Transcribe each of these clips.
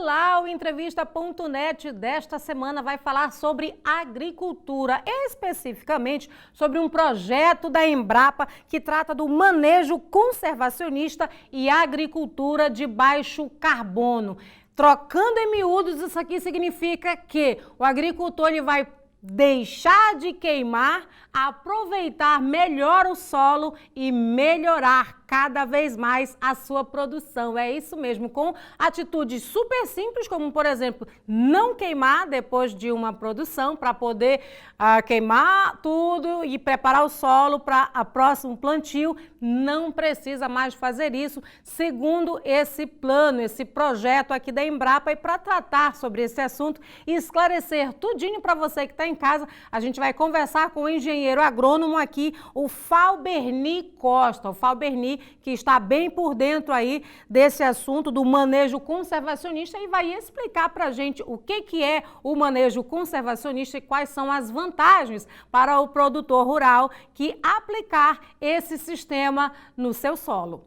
Olá, o Entrevista.net desta semana vai falar sobre agricultura, especificamente sobre um projeto da Embrapa que trata do manejo conservacionista e agricultura de baixo carbono. Trocando em miúdos, isso aqui significa que o agricultor ele vai deixar de queimar, aproveitar melhor o solo e melhorar cada vez mais a sua produção. É isso mesmo, com atitudes super simples, como por exemplo, não queimar depois de uma produção para poder queimar tudo e preparar o solo para o próximo plantio. Não precisa mais fazer isso, segundo esse plano, esse projeto aqui da Embrapa. E para tratar sobre esse assunto e esclarecer tudinho para você que está em casa, a gente vai conversar com o engenheiro agrônomo aqui, o Falberni Costa. O Falberni, que está bem por dentro aí desse assunto do manejo conservacionista e vai explicar para a gente o que é o manejo conservacionista e quais são as vantagens para o produtor rural que aplicar esse sistema no seu solo.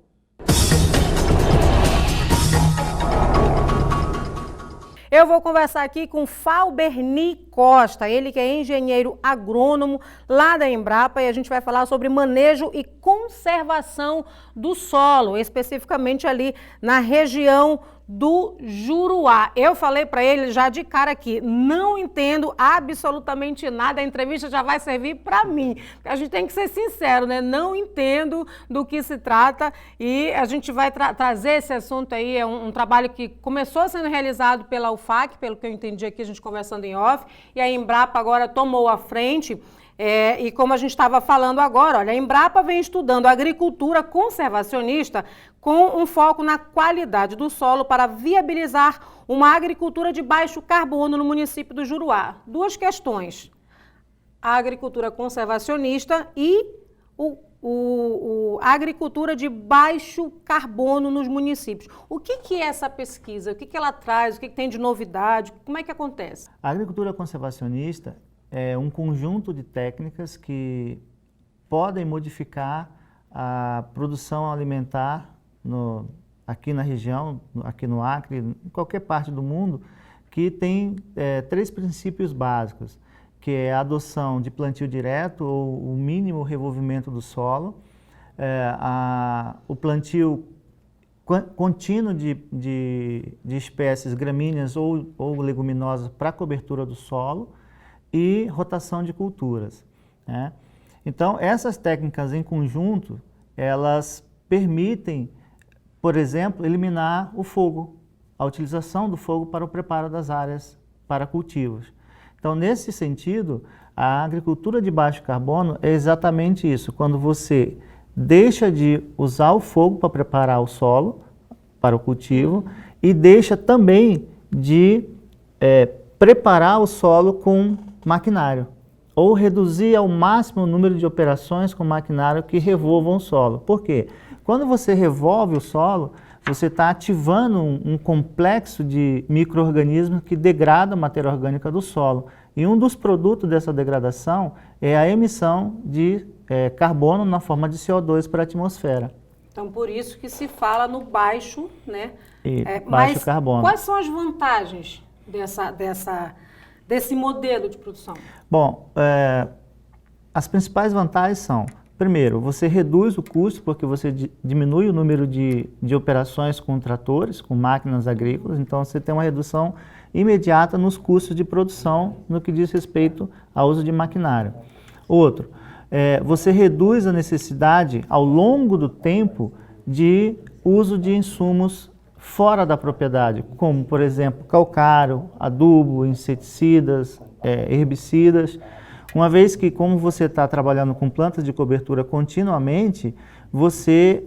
Eu vou conversar aqui com Falberni Costa, ele que é engenheiro agrônomo lá da Embrapa, e a gente vai falar sobre manejo e conservação do solo, especificamente ali na região do Juruá. Eu falei para ele já de cara aqui, não entendo absolutamente nada, a entrevista já vai servir para mim. A gente tem que ser sincero, né? Não entendo do que se trata e a gente vai trazer esse assunto aí, é um trabalho que começou sendo realizado pela UFAC, pelo que eu entendi aqui, a gente conversando em off, e a Embrapa agora tomou a frente. E como a gente estava falando agora, olha, a Embrapa vem estudando agricultura conservacionista com um foco na qualidade do solo para viabilizar uma agricultura de baixo carbono no município do Juruá. Duas questões, a agricultura conservacionista e a agricultura de baixo carbono nos municípios. O que é essa pesquisa? O que ela traz? O que tem de novidade? Como é que acontece? A agricultura conservacionista é um conjunto de técnicas que podem modificar a produção alimentar aqui na região, aqui no Acre, em qualquer parte do mundo, que tem três princípios básicos, que é a adoção de plantio direto ou o mínimo revolvimento do solo, o plantio contínuo de espécies gramíneas ou leguminosas para a cobertura do solo, e rotação de culturas, né? Então, essas técnicas em conjunto, elas permitem, por exemplo, eliminar o fogo, a utilização do fogo para o preparo das áreas para cultivos. Então, nesse sentido, a agricultura de baixo carbono é exatamente isso, quando você deixa de usar o fogo para preparar o solo para o cultivo e deixa também de preparar o solo com maquinário, ou reduzir ao máximo o número de operações com maquinário que revolvam o solo. Por quê? Quando você revolve o solo, você está ativando um complexo de micro-organismos que degrada a matéria orgânica do solo. E um dos produtos dessa degradação é a emissão de carbono na forma de CO2 para a atmosfera. Então, por isso que se fala no baixo, né? Baixo carbono. Quais são as vantagens desse modelo de produção? Bom, as principais vantagens são, primeiro, você reduz o custo porque você diminui o número de operações com tratores, com máquinas agrícolas, então você tem uma redução imediata nos custos de produção no que diz respeito ao uso de maquinário. Outro, você reduz a necessidade ao longo do tempo de uso de insumos fora da propriedade, como, por exemplo, calcário, adubo, inseticidas, herbicidas, uma vez que, como você está trabalhando com plantas de cobertura continuamente, você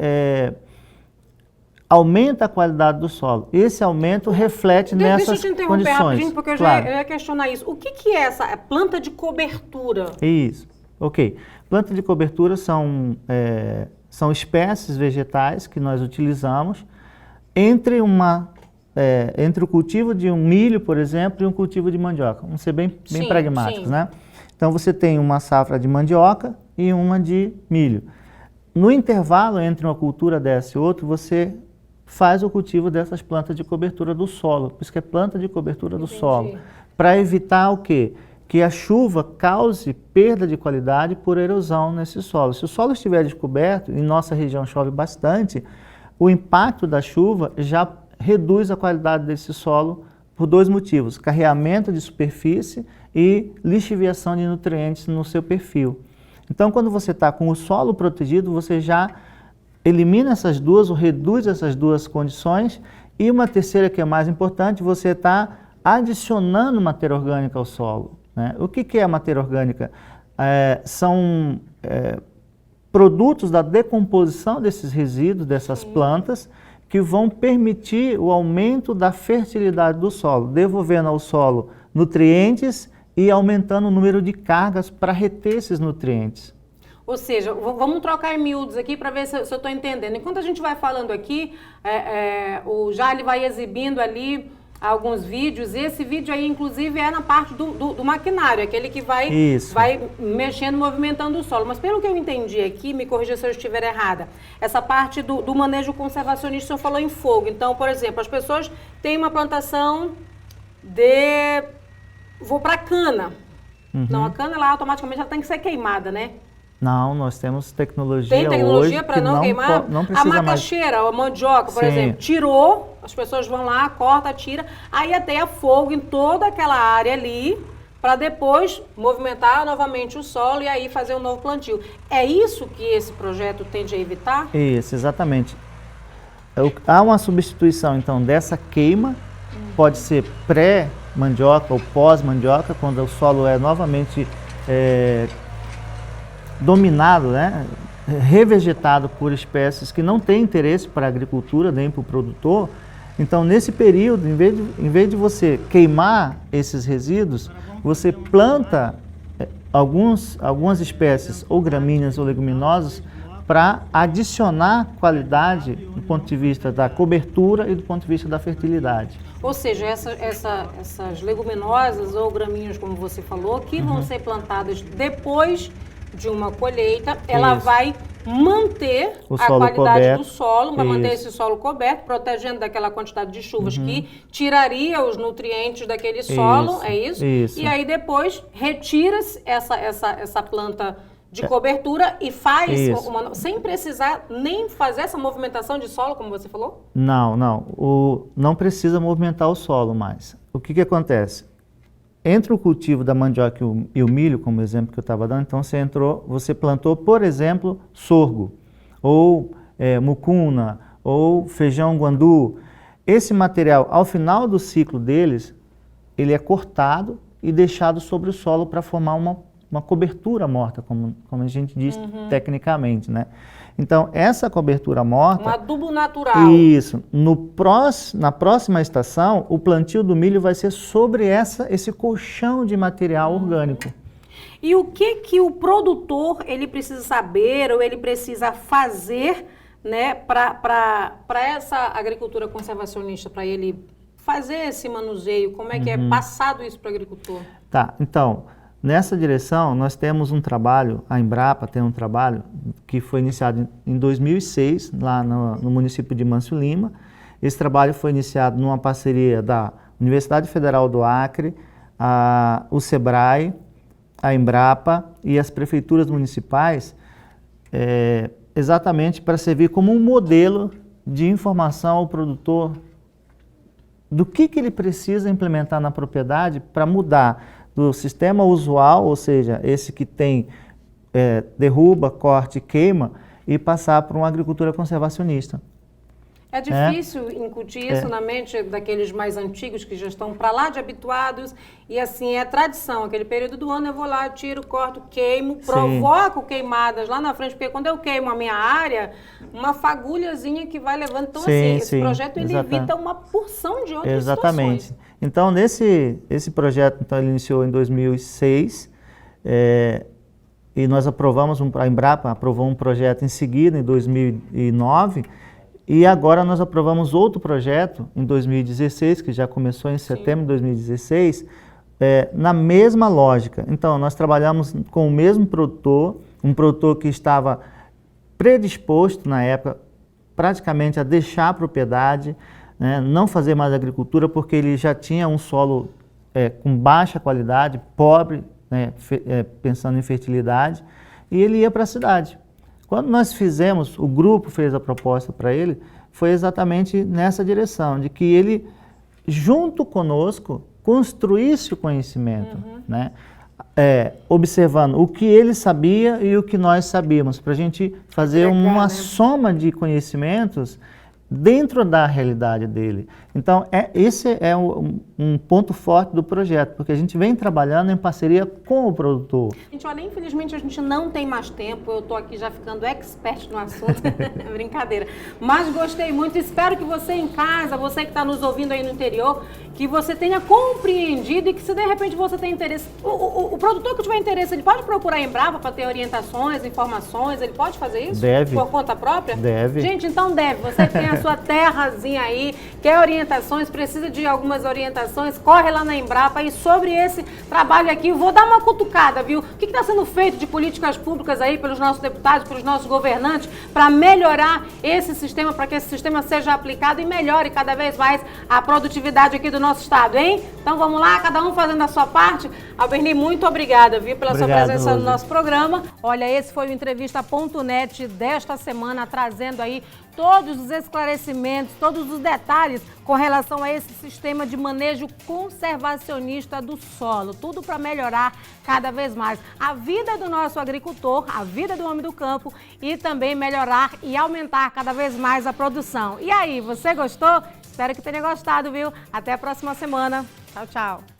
aumenta a qualidade do solo. Esse aumento reflete nessas condições. Deixa eu te interromper rapidinho, porque eu já ia questionar isso. O que é essa planta de cobertura? Isso, ok. Planta de cobertura são espécies vegetais que nós utilizamos entre o cultivo de um milho, por exemplo, e um cultivo de mandioca. Vamos ser bem pragmáticos, né? Então, você tem uma safra de mandioca e uma de milho. No intervalo entre uma cultura dessa e outra, você faz o cultivo dessas plantas de cobertura do solo. Por isso que é planta de cobertura do Entendi. solo. Para evitar o quê? Que a chuva cause perda de qualidade por erosão nesse solo. Se o solo estiver descoberto, em nossa região chove bastante, o impacto da chuva já reduz a qualidade desse solo por dois motivos: carreamento de superfície e lixiviação de nutrientes no seu perfil. Então, quando você está com o solo protegido, você já elimina essas duas ou reduz essas duas condições. E uma terceira, que é mais importante, você está adicionando matéria orgânica ao solo, né? O que é a matéria orgânica? São produtos da decomposição desses resíduos, dessas plantas, que vão permitir o aumento da fertilidade do solo, devolvendo ao solo nutrientes e aumentando o número de cargas para reter esses nutrientes. Ou seja, vamos trocar em miúdos aqui para ver se eu estou entendendo. Enquanto a gente vai falando aqui, o Jali vai exibindo ali alguns vídeos. Esse vídeo aí, inclusive, é na parte do maquinário, aquele que vai mexendo, movimentando o solo. Mas pelo que eu entendi aqui, me corrija se eu estiver errada, essa parte do manejo conservacionista, o senhor falou em fogo. Então, por exemplo, as pessoas têm uma plantação de... Vou para cana. Não, a cana ela automaticamente ela tem que ser queimada, né? Não, nós temos tecnologia. Tem tecnologia para não queimar? Não precisa a macaxeira, a mandioca, por exemplo, tirou, as pessoas vão lá, corta, tira, aí ateia fogo em toda aquela área ali, para depois movimentar novamente o solo e aí fazer um novo plantio. É isso que esse projeto tende a evitar? Isso, exatamente. Há uma substituição, então, dessa queima, pode ser pré-mandioca ou pós-mandioca, quando o solo é novamente dominado, né, revegetado por espécies que não têm interesse para a agricultura nem para o produtor. Então, nesse período, em vez de você queimar esses resíduos, você planta algumas espécies, ou gramíneas ou leguminosas, para adicionar qualidade do ponto de vista da cobertura e do ponto de vista da fertilidade. Ou seja, essas leguminosas ou gramíneas, como você falou, que vão ser plantadas depois de uma colheita, ela vai manter a qualidade coberto do solo, vai manter esse solo coberto, protegendo daquela quantidade de chuvas que tiraria os nutrientes daquele solo, é isso? Isso. E aí depois retira-se essa planta de cobertura e faz, sem precisar nem fazer essa movimentação de solo, como você falou? Não, não precisa movimentar o solo mais. O que acontece? Entre o cultivo da mandioca e o milho, como exemplo que eu estava dando, então você plantou, por exemplo, sorgo, ou mucuna, ou feijão guandu. Esse material, ao final do ciclo deles, ele é cortado e deixado sobre o solo para formar uma cobertura morta, como a gente diz tecnicamente, né? Então, essa cobertura morta... Um adubo natural. Isso. Na próxima estação, o plantio do milho vai ser sobre esse colchão de material orgânico. E o que o produtor ele precisa saber ou ele precisa fazer, né, para essa agricultura conservacionista, para ele fazer esse manuseio? Como é que é passado isso para o agricultor? Tá, então... Nessa direção, nós temos um trabalho, a Embrapa tem um trabalho que foi iniciado em 2006, lá no município de Mâncio Lima. Esse trabalho foi iniciado numa parceria da Universidade Federal do Acre, o SEBRAE, a Embrapa e as prefeituras municipais, exatamente para servir como um modelo de informação ao produtor do que ele precisa implementar na propriedade para mudar do sistema usual, ou seja, esse que tem derruba, corte, queima, e passar para uma agricultura conservacionista. É difícil incutir isso na mente daqueles mais antigos que já estão para lá de habituados e assim é tradição, aquele período do ano eu vou lá, tiro, corto, queimo, provoco queimadas lá na frente, porque quando eu queimo a minha área, uma fagulhazinha que vai levando, então esse projeto ele evita uma porção de outras situações. Então esse projeto então, ele iniciou em 2006 e nós aprovamos, a Embrapa aprovou um projeto em seguida, em 2009, e agora nós aprovamos outro projeto em 2016, que já começou em setembro de 2016, na mesma lógica. Então, nós trabalhamos com o mesmo produtor, um produtor que estava predisposto na época praticamente a deixar a propriedade, né, não fazer mais agricultura, porque ele já tinha um solo com baixa qualidade, pobre, né, pensando em fertilidade, e ele ia para a cidade. Quando nós fizemos, o grupo fez a proposta para ele, foi exatamente nessa direção, de que ele, junto conosco, construísse o conhecimento, né? Observando o que ele sabia e o que nós sabíamos, para a gente fazer uma soma de conhecimentos dentro da realidade dele. Então, esse é um ponto forte do projeto, porque a gente vem trabalhando em parceria com o produtor. Gente, olha, infelizmente a gente não tem mais tempo, eu estou aqui já ficando expert no assunto, brincadeira. Mas gostei muito, espero que você em casa, você que está nos ouvindo aí no interior, que você tenha compreendido e que se de repente você tem interesse, o produtor que tiver interesse, ele pode procurar a Embrapa para ter orientações, informações, ele pode fazer isso? Deve. Por conta própria? Deve. Gente, então deve, você que tem a sua terrazinha aí, quer orientações, precisa de algumas orientações, corre lá na Embrapa e sobre esse trabalho aqui, eu vou dar uma cutucada, viu? O que está sendo feito de políticas públicas aí pelos nossos deputados, pelos nossos governantes, para melhorar esse sistema, para que esse sistema seja aplicado e melhore cada vez mais a produtividade aqui do nosso estado, hein? Então vamos lá, cada um fazendo a sua parte. Alberni, muito obrigada, viu, pela sua presença no nosso programa. Olha, esse foi o Entrevista.net desta semana, trazendo aí todos os esclarecimentos, todos os detalhes com relação a esse sistema de manejo conservacionista do solo. Tudo para melhorar cada vez mais a vida do nosso agricultor, a vida do homem do campo e também melhorar e aumentar cada vez mais a produção. E aí, você gostou? Espero que tenha gostado, viu? Até a próxima semana. Tchau, tchau.